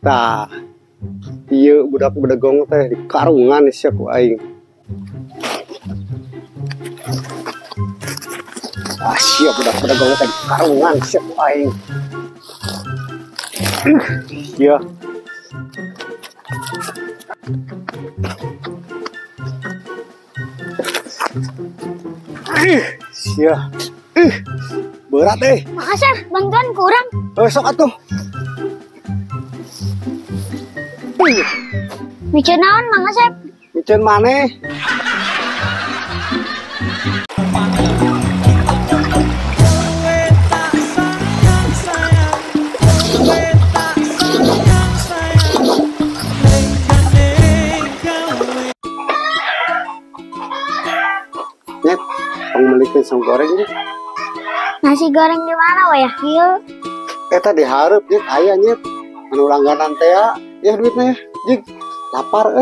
Tah, iya budak bedegong teh di karungan sia ku aing. Ah, siap budak bedegong teh di karungan sia ku aing. Iya. Sia. Berat deh. Makasih, bantuan kurang. Sok atuh. Micin naon, Mang Asep? Micin maneh. Nyet, pengmelikin song goreng nih. Nasi goreng di mana wah ya? Kieu. Eta dihareup nyet aya nyet. Anu langganan teh ya duitnya ya. Jig, lapar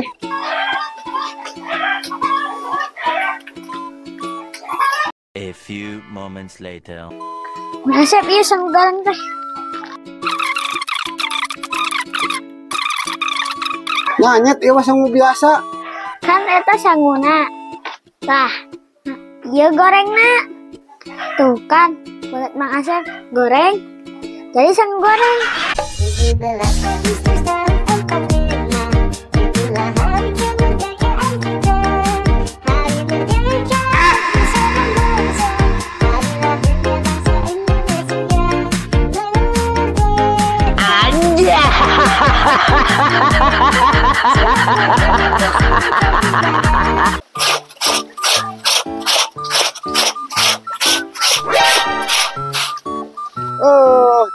A few moments later. Mang Asep ieu sang goreng teh. Nah, nyet ieu mah sangu biasa. Kan eta sanguna. Tah, ieu gorengna. Tuh kan, buat Mang Asep goreng. Jadi sang goreng.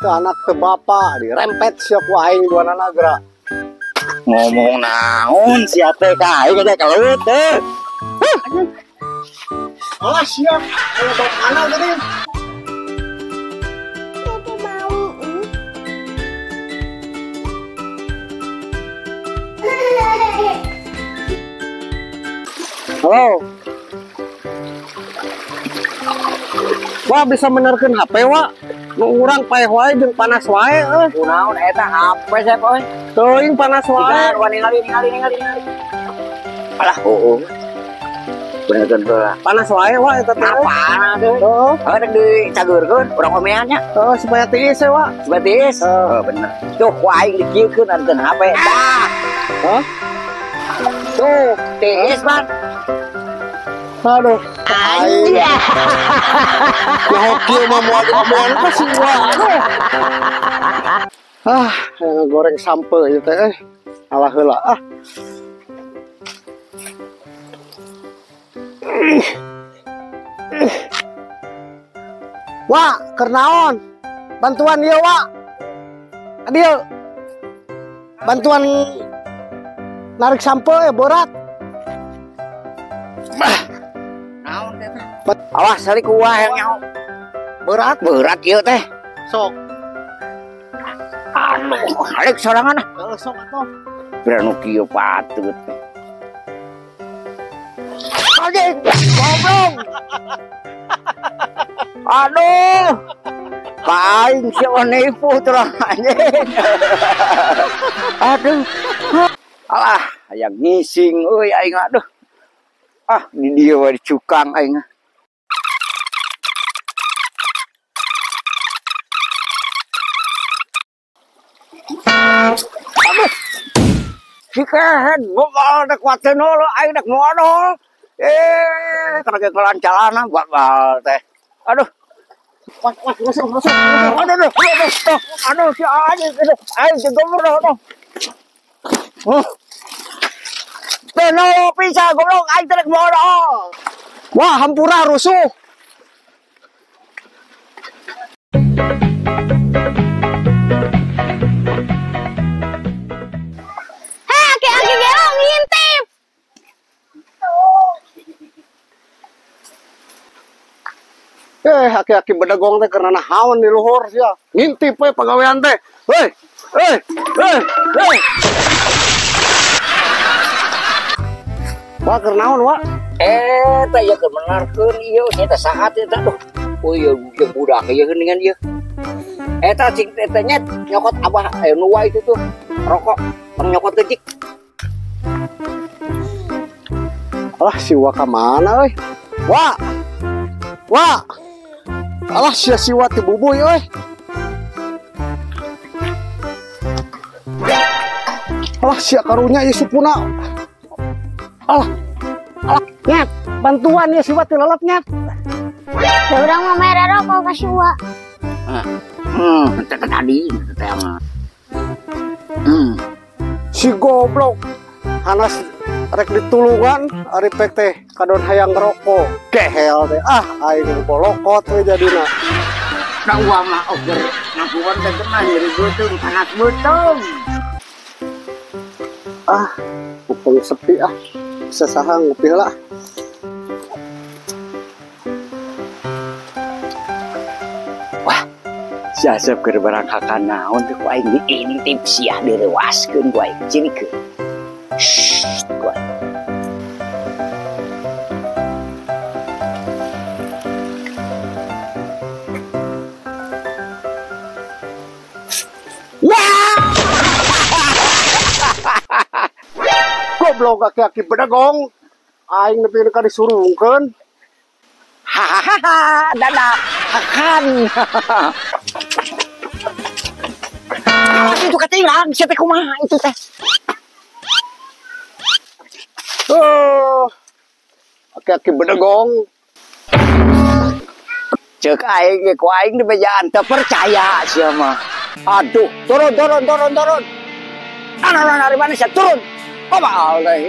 Tuh anak teu bapa dirempet sia ku aing duana nagra. Ngomong naon sia teh ka aing teh kelut teh. Alah siap, kalau bawa mana tadi? Halo. Wah bisa menerkeun HP wa. Nu urang paeh wae jeung panas wae Kunaon eta HP saya poe. Teuing panas wae. Ningali. Alah bener lah. Panas wae wa eta teh. Panas teh. Rek dicageurkeun urang omean nya. Supaya tiis we wa. Sebatis. Bener. Tuh wae dikieukeun anteun HP. Dah. Hah? Tuh tiis man. Aduh. Anjir. Ya kieu mah moal omongan ka sih wa. Goreng sampe ieu teh Alah heula Wah, keur naon? Bantuan ieu, Wak. Adil. Bantuan narik sampel borat. Naon teh? Awas sali ku wah yang nyaho. Berat ieu teh. Sok. Aduh, alik sorangan ah. Sok atuh. Beranu kieu patut. Anjing, goblok. Aduh. Kain siapa nipu terus anjing. Aduh. Alah, aya ngising euy aing aduh. Di dieu we dicukang aing. Aduh. Sikeun bogal dek wateun lo aing dek modal. Karena kelancaran bal teh. Aduh. Rusuk. Aduh, si aja, ayo goblok, aduh. Teno pisah goblok, aing trek bodoh. Wah, hampura rusuh. Hei, aki-aki gelong ngintip. Aki-aki bedegong teh karena hawan di luhur sia. Ngintip we pagawean teh. Hei. Wah, keur naon, Wak? Eta ya kebenarkeun ieu eta saat eta duh. Oh iya budak ieu geuningan ieu. Eta cing eta nyet nyokot abah nuwa itu tuh rokok tong nyokot teucik. Alah si Wak ka mana euy? Wak. Alah si Wak teh bubuy euy. Alah si karunya ieu supuna. Alah, nyet, bantuan ya si Wak teh lelep nyet. Da urang mah mere rokok ka si Wak. Teh tadi teh mah. Si goblok hanas rek ditulungan ari pek teh kadon hayang ngerokok kehel teh aing bolokot we jadina. Da uang mah oger ngapuan teh mah nyeri beuteung panas beuteung. Upeng sepi bisa saha ngopi heula. Si Asep keur barangkakan naon teh ku aing diintip sia direwaskeun ku aing cirikeun. Ku aing. Goblok aki-aki bedegong aing nepi ka disurungkeun. Hahaha, dadah akan. Itu katilang, siapa kumaha itu teh? Aki-aki bedegong. Cek aing ku aing di bejaan teu percaya sia mah. Aduh, turun. Anak dari mana sia turun? Komal teh.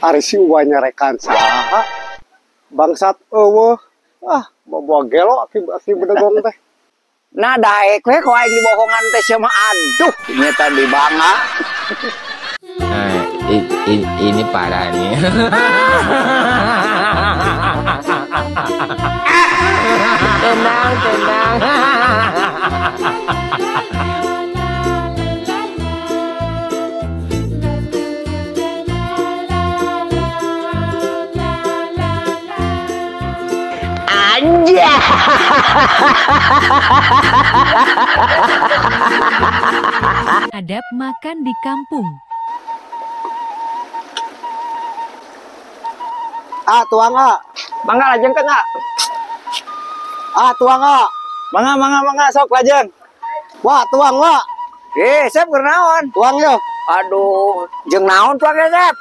Ari si Uwa nyarekan saha? Bangsat eueuh. Boboa gelo aki bedegong teh. Nah daek we ku aing dibohongan teh sia mah aduh, nyata di bangga. Nah, ini parah nih. Tenang. Anja. Adab makan di kampung. Tuang Mangga lajeng teh enggak? Tuang Mangga sok lajeng. Wah, tuang Wak. Sep keur naon? Tuang yo. Aduh, jeung naon tuang Sep?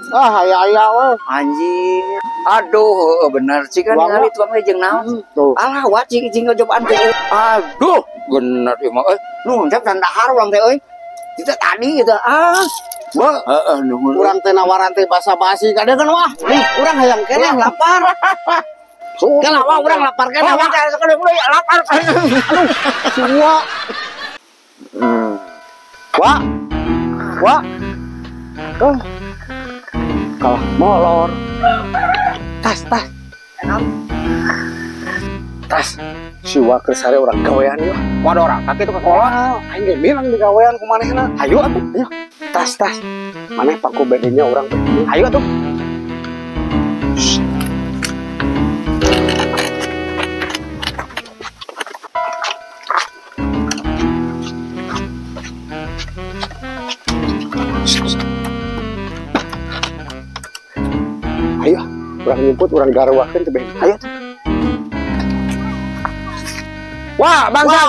Aya we. Anjing. Aduh, bener sih kan Tuang, ngali tuang jeung naon? Tuh. Alah, wacing ngajobaan teh. Aduh, bener ieu mah euy. Nu Sep dahar urang teh euy. Kita tadi gitu. Heeh, nuhun. Urang teh nawaran teh basa-basi kadeun wah. Nih, urang hayang keneh lapar. Kenapa wah urang lapar keneh wah. Lapar. Semua. Wah. Kalah molor. Tas. Si Wak keur sare urang gawean yeuh. Waduh orang kaki itu ke kolot. Aing ge bilang di gawean ku manehna. Ayo atuh. Ayo. Tas. Maneh paku bedenya urang teh. Ayo atuh. Ayo, urang nyumput urang garwakeun teh bener. Ayo. Wah, bangsa.